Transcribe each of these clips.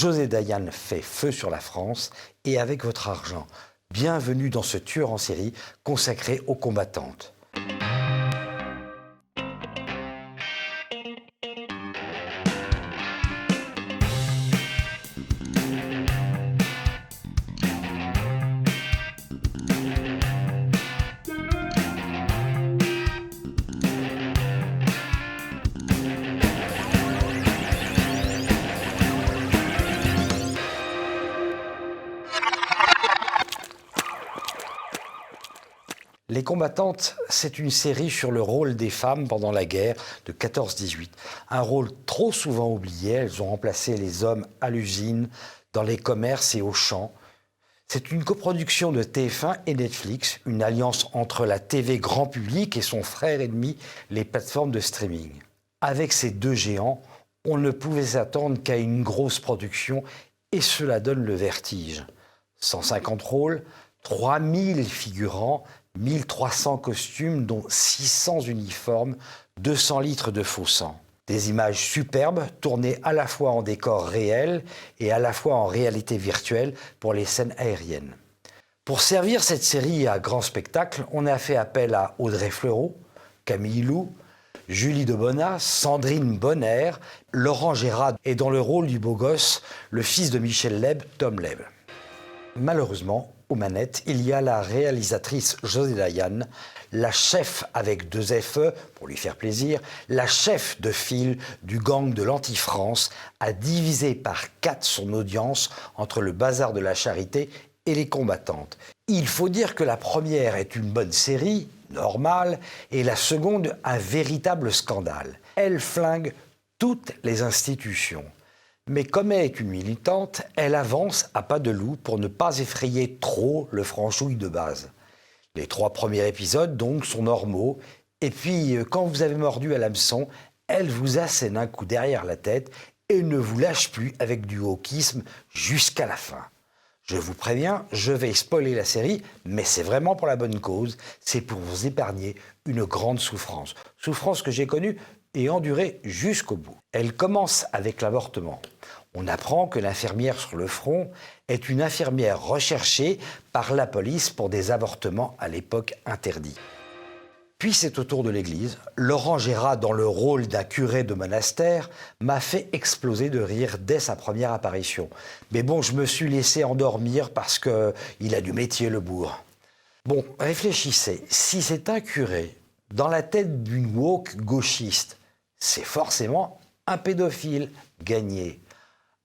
José Dayan fait feu sur la France et avec votre argent. Bienvenue dans ce tueur en série consacré aux combattantes. Les combattantes, c'est une série sur le rôle des femmes pendant la guerre de 14-18. Un rôle trop souvent oublié, elles ont remplacé les hommes à l'usine, dans les commerces et aux champs. C'est une coproduction de TF1 et Netflix, une alliance entre la TV grand public et son frère ennemi, les plateformes de streaming. Avec ces deux géants, on ne pouvait s'attendre qu'à une grosse production et cela donne le vertige. 150 rôles, 3000 figurants, 1300 costumes, dont 600 uniformes, 200 litres de faux sang. Des images superbes, tournées à la fois en décor réel et à la fois en réalité virtuelle pour les scènes aériennes. Pour servir cette série à grand spectacle, on a fait appel à Audrey Fleurot, Camille Lou, Julie Debona, Sandrine Bonner, Laurent Gérard et dans le rôle du beau gosse, le fils de Michel Leb, Tom Leb. Malheureusement, aux manettes, il y a la réalisatrice José Dayan, la chef avec 2 FE, pour lui faire plaisir, la chef de file du gang de l'Anti-France, a divisé par 4 son audience entre le bazar de la charité et les combattantes. Il faut dire que la première est une bonne série, normale, et la seconde un véritable scandale. Elle flingue toutes les institutions. Mais comme elle est une militante, elle avance à pas de loup pour ne pas effrayer trop le franchouille de base. Les 3 premiers épisodes, donc, sont normaux. Et puis, quand vous avez mordu à l'hameçon, elle vous assène un coup derrière la tête et ne vous lâche plus avec du wokisme jusqu'à la fin. Je vous préviens, je vais spoiler la série, mais c'est vraiment pour la bonne cause. C'est pour vous épargner une grande souffrance. Souffrance que j'ai connue et endurée jusqu'au bout. Elle commence avec l'avortement. On apprend que l'infirmière sur le front est une infirmière recherchée par la police pour des avortements à l'époque interdits. Puis c'est au tour de l'église. Laurent Gérard, dans le rôle d'un curé de monastère, m'a fait exploser de rire dès sa première apparition. Mais bon, je me suis laissé endormir parce qu'il a du métier, le bourg. Bon, réfléchissez, si c'est un curé dans la tête d'une woke gauchiste, c'est forcément un pédophile gagné.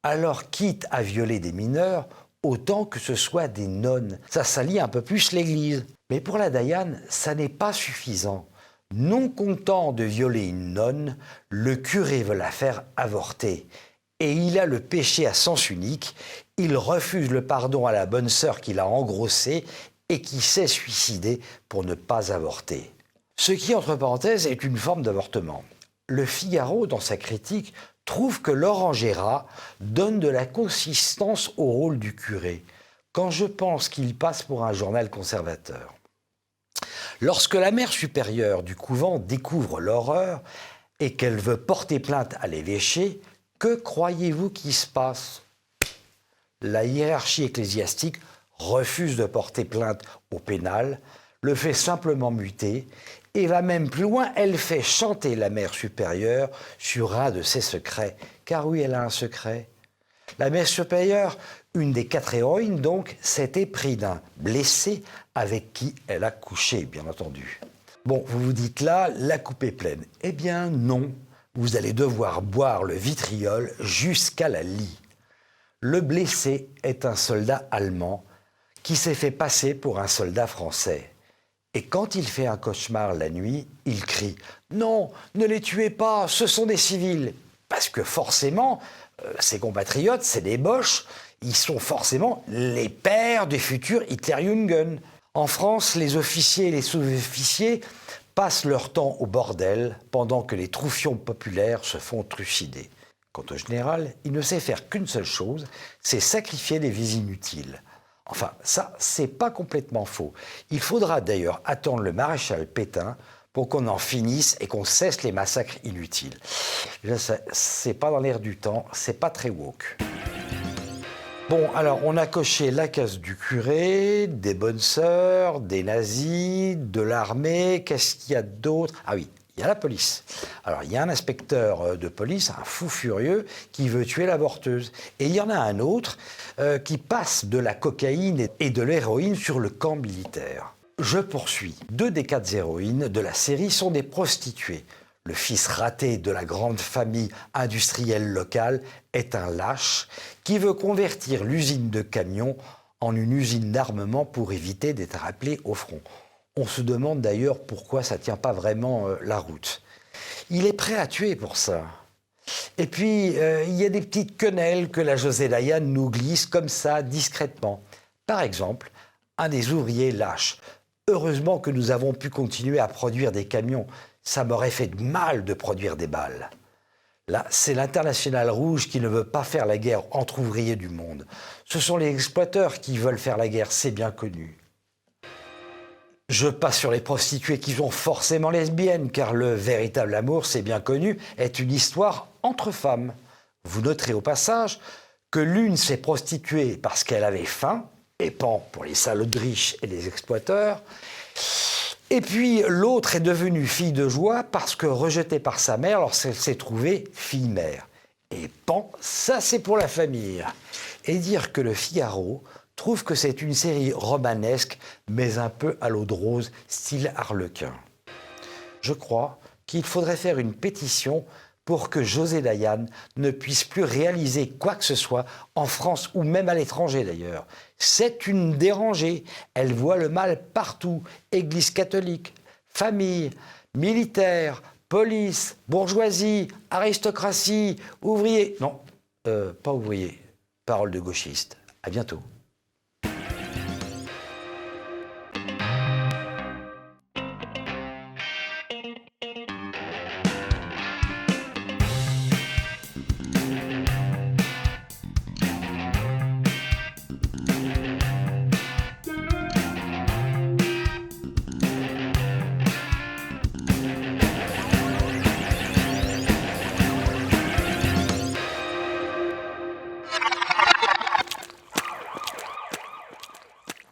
Alors, quitte à violer des mineurs, autant que ce soit des nonnes. Ça salit un peu plus l'Église. Mais pour la Dayan, ça n'est pas suffisant. Non content de violer une nonne, le curé veut la faire avorter. Et il a le péché à sens unique. Il refuse le pardon à la bonne sœur qu'il a engrossée et qui s'est suicidée pour ne pas avorter. Ce qui, entre parenthèses, est une forme d'avortement. Le Figaro, dans sa critique, trouve que Laurent Gérard donne de la consistance au rôle du curé, quand je pense qu'il passe pour un journal conservateur. Lorsque la mère supérieure du couvent découvre l'horreur et qu'elle veut porter plainte à l'évêché, que croyez-vous qui se passe? La hiérarchie ecclésiastique refuse de porter plainte au pénal, le fait simplement muter et va même plus loin, elle fait chanter la mère supérieure sur un de ses secrets. Car oui, elle a un secret. La mère supérieure, une des 4 héroïnes donc, s'est épris d'un blessé avec qui elle a couché, bien entendu. Bon, vous vous dites là, la coupe est pleine. Eh bien non, vous allez devoir boire le vitriol jusqu'à la lie. Le blessé est un soldat allemand qui s'est fait passer pour un soldat français. Et quand il fait un cauchemar la nuit, il crie « Non, ne les tuez pas, ce sont des civils !» Parce que forcément, ses compatriotes, c'est des boches, ils sont forcément les pères du futur Hitlerjugend. En France, les officiers et les sous-officiers passent leur temps au bordel pendant que les troufions populaires se font trucider. Quant au général, il ne sait faire qu'une seule chose, c'est sacrifier des vies inutiles. Enfin, ça, c'est pas complètement faux. Il faudra d'ailleurs attendre le maréchal Pétain pour qu'on en finisse et qu'on cesse les massacres inutiles. Je sais, c'est pas dans l'air du temps, c'est pas très woke. Bon, alors on a coché la case du curé, des bonnes sœurs, des nazis, de l'armée. Qu'est-ce qu'il y a d'autre? Ah oui, il y a la police. Alors il y a un inspecteur de police, un fou furieux, qui veut tuer l'avorteuse. Et il y en a un autre qui passe de la cocaïne et de l'héroïne sur le camp militaire. Je poursuis. 2 des 4 héroïnes de la série sont des prostituées. Le fils raté de la grande famille industrielle locale est un lâche qui veut convertir l'usine de camions en une usine d'armement pour éviter d'être appelé au front. On se demande d'ailleurs pourquoi ça ne tient pas vraiment la route. Il est prêt à tuer pour ça. Et puis, il y a des petites quenelles que la José Dayan nous glisse comme ça, discrètement. Par exemple, un des ouvriers lâches. Heureusement que nous avons pu continuer à produire des camions. Ça m'aurait fait de mal de produire des balles. Là, c'est l'Internationale rouge qui ne veut pas faire la guerre entre ouvriers du monde. Ce sont les exploiteurs qui veulent faire la guerre, c'est bien connu. Je passe sur les prostituées qui sont forcément lesbiennes, car le véritable amour, c'est bien connu, est une histoire entre femmes. Vous noterez au passage que l'une s'est prostituée parce qu'elle avait faim, et pan pour les salauds de riches et les exploiteurs, et puis l'autre est devenue fille de joie parce que rejetée par sa mère lorsqu'elle s'est trouvée fille-mère. Et pan, ça c'est pour la famille. Et dire que le Figaro trouve que c'est une série romanesque, mais un peu à l'eau de rose, style Harlequin. Je crois qu'il faudrait faire une pétition pour que José Dayan ne puisse plus réaliser quoi que ce soit en France ou même à l'étranger d'ailleurs. C'est une dérangée. Elle voit le mal partout. Église catholique, famille, militaire, police, bourgeoisie, aristocratie, ouvrier. Non, pas ouvrier. Parole de gauchiste. À bientôt.